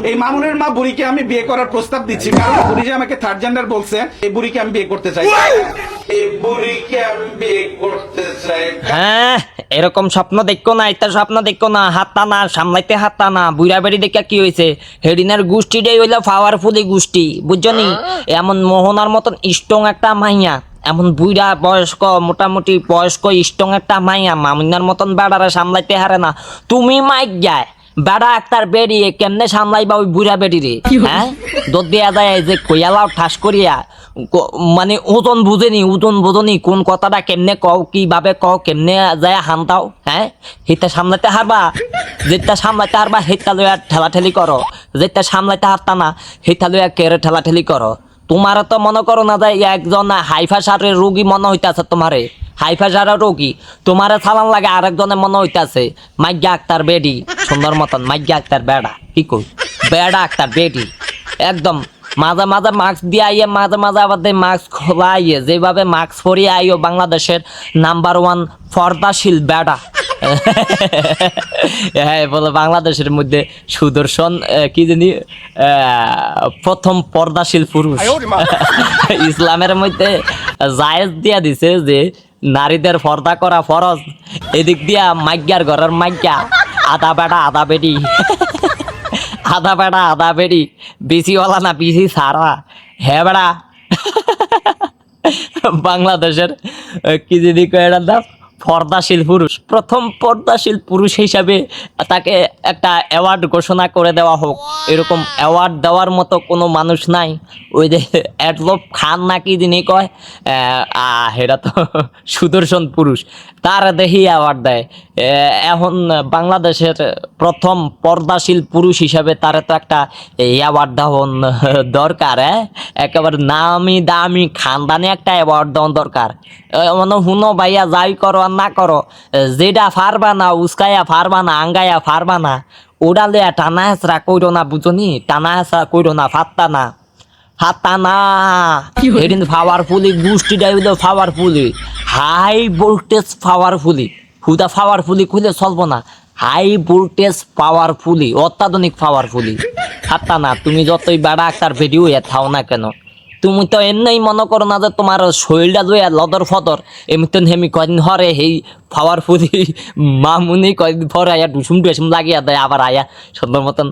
এই মামুনের মা বুড়িকে আমি বিয়ে করার প্রস্তাব দিচ্ছি, কারণ বুড়ি যে আমাকে থার্ড জেন্ডার বলছে, এই বুড়িকে আমি বিয়ে করতে চাই। এই বুড়িকে আমি বিয়ে করতে চাই। হ্যাঁ, এরকম স্বপ্ন দেখো না, এটা স্বপ্ন দেখো না, হাতটা না সামলাইতে, হাতটা না বুড়া বেড়ি দেখা কি হয়েছে, হেডিনার গোষ্ঠীটাই হইলো পাওয়ারফুলি গোষ্ঠী, বুঝছো নি? এমন মোহনার মতন স্ট্রং একটা মাইয়া, এমন বুড়া বয়স্ক মোটামুটি বয়স্ক স্ট্রং একটা মাইয়া মামুনার মতন বেড়ারা সামলাইতে হারে না। তুমি মাইক যায় বেড়া একটার বেরিয়ে কেমনে সামলাইবা ওই বুড়া বেড়িরে? হ্যাঁ, দোদ দেয়া যায় যে কইয়ালাও ঠাস করিয়া, মানে ওজন বুঝেনি কোন কথাটা কেমনে কও, কিভাবে কও, কেমনে যায় হানতাও। হ্যাঁ, হিতা সামলাইতে হারবা, যেটা সামলাইতে হারবা হিতা লইয়া ঠেলাঠেলি করো, যেটা সামলাইতে হারতা না হিতা লইয়া কেড়ে ঠেলাঠেলি করো। তোমার তো মনে করো না যে একজন হাইফাসারের রোগী মনে হইতাছে, তোমারে হাইফাসারের রোগী তোমারে চালান লাগে, আরেকজনের মনে হইতাছে মাইগা আক্তার বেডি, সুন্দর মতন মাইগা আক্তার বেড়া, কি কই বেড়া আক্তার বেডি, একদম মাঝে মাঝে মাস্ক দিয়ে আইয়ে, মাঝে মাঝে আবার মাস্ক খোলা আইয়ে, যেভাবে মাস্ক পরিয়ে আইও বাংলাদেশের নাম্বার 1 পর্দাশীল বেড়া। হ্যাঁ, বলে বাংলাদেশের মধ্যে সুদর্শন কি জানি প্রথম পর্দাশীল পুরুষ। ইসলামের মধ্যে জায়েজ দিয়া দিছে যে নারীদের পর্দা করা ফরজ, এদিক দিয়া মাইগ্যার ঘরের মাইগ্যা আধা বেড়া আধা বেডি, আধা বেড়া আধা বেডি, বিসিওয়ালা না বিসি সারা। হ্যাঁ বেড়া, বাংলাদেশের কি যদি কয়ের দাম পর্দাশীল পুরুষ, প্রথম পর্দাশীল পুরুষ হিসাবে তাকে একটা অ্যাওয়ার্ড ঘোষণা করে দেওয়া হোক। এরকম অ্যাওয়ার্ড দেওয়ার মতো কোনো মানুষ নাই। ওই যে অ্যাডলফ খান নাকি যিনি কয়, সেটা তো সুদর্শন পুরুষ, তার দেখি অ্যাওয়ার্ড দেয়। এখন বাংলাদেশের প্রথম পর্দাশীল পুরুষ হিসাবে তার তো একটা অ্যাওয়ার্ড দেওয়ান দরকার। একেবারে নামি দামি খানদানি একটা অ্যাওয়ার্ড দেওয়ান দরকার। মানে হুনো ভাইয়া যাই করো আর না করো, যেটা ফারবা না উস্কাইয়া ফারবা না আঙ্গাইয়া ফারবা না, ওটা লিয়া টানা হেঁচড়া কইরো না, বুঝনি? টানা হেঁচড়া কইরো না, ফাত্তা না হাতা না। এদিন পাওয়ারফুলি গোষ্ঠীটাই হইলো পাওয়ারফুলি, হাই ভোল্টেজ পাওয়ারফুলি, হুদা পাওয়ারফুলি খুলে চলবো না, হাই ভোল্টেজ পাওয়ারফুলি, অত্যাধুনিক পাওয়ারফুলি। হাতা না, তুমি যতই বেড়া একটার ভিডিও থাও না কেন, তুমি তো এমনি মনে করো না যে তোমার শরীরটা লইয়া লদর ফদর, এমনি হেমি কদিন হরে সেই পাওয়ারফুলি মামুনি কদিন পরে আয়া ডুসুম টুসুম লাগিয়া দেয়, আবার আয়া সুন্দর মতন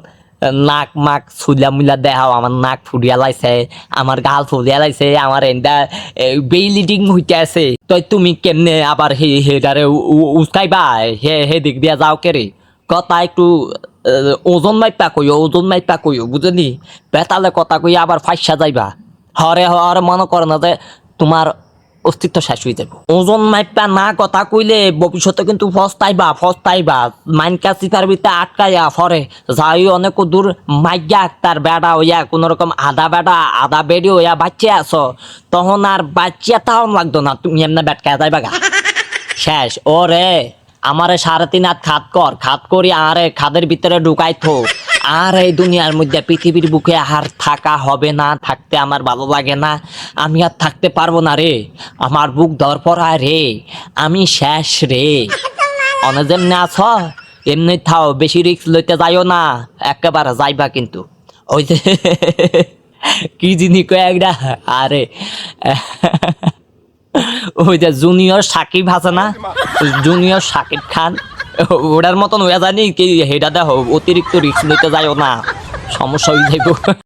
নাক মাক সুলা মুলা দেখাও, আমার নাক ফুটিয়া লাইছে, আমার গাল ফুলিয়া লাইছে, আমার এন্ডা বেইলিডিং হইতে আছে, তো তুমি কেমনে আবার হেডারে উস্কাইবা? হে দিক দিয়া যাও কেরে, কথা একটু ওজন মাইপা কইও, ওজন মাইপা কইও, বুঝলি? বেতালে কথা কই আবার ফাইসা যাইবা, হরে হরে মনে করো না যে তোমার অস্তিত্ব শেষ হয়ে যাবে। ওজন মাইপা না কথা কইলে ভবিষ্যতে কিন্তু ফস্তাইবা মাইনকা চিতার ভিতরে আটকাইয়া ফরে যাই অনেক দূর মাইয়া তার বেড়া হইয়া কোন রকম আধা বেড়া আধা বেড়ি হইয়া বাচ্চা আছো, তখন আর বাচ্চা তাও লাগতো না, তুমি এমনি বেটকা যাইবা গা, শেষ। ওরে আমারে 3.5 হাত খাত করি আরে খাদের ভিতরে ঢুকাই থো, আর এই দুনিয়ার মধ্যে পৃথিবীর বুকে আর থাকা হবে না, থাকতে আমার ভালো লাগে না, আমি আর থাকতে পারবো না রে, আমার বুক ধরপড়া রে, আমি শেষ রে। অনেক যেমনি আছ এমনি থাও, বেশি রিস্ক লইতে যাইও না, একেবারে যাইবা কিন্তু ওই যে কি জিনিস কয়েকটা, আরে ওই যে জুনিয়র সাকিব আছে না, জুনিয়র সাকিব খান, ওটার মতন হয়ে জানি কি, হেটা দেখো অতিরিক্ত রিস্ক নিতে যাইও না, সমস্যা হয়ে যাইব।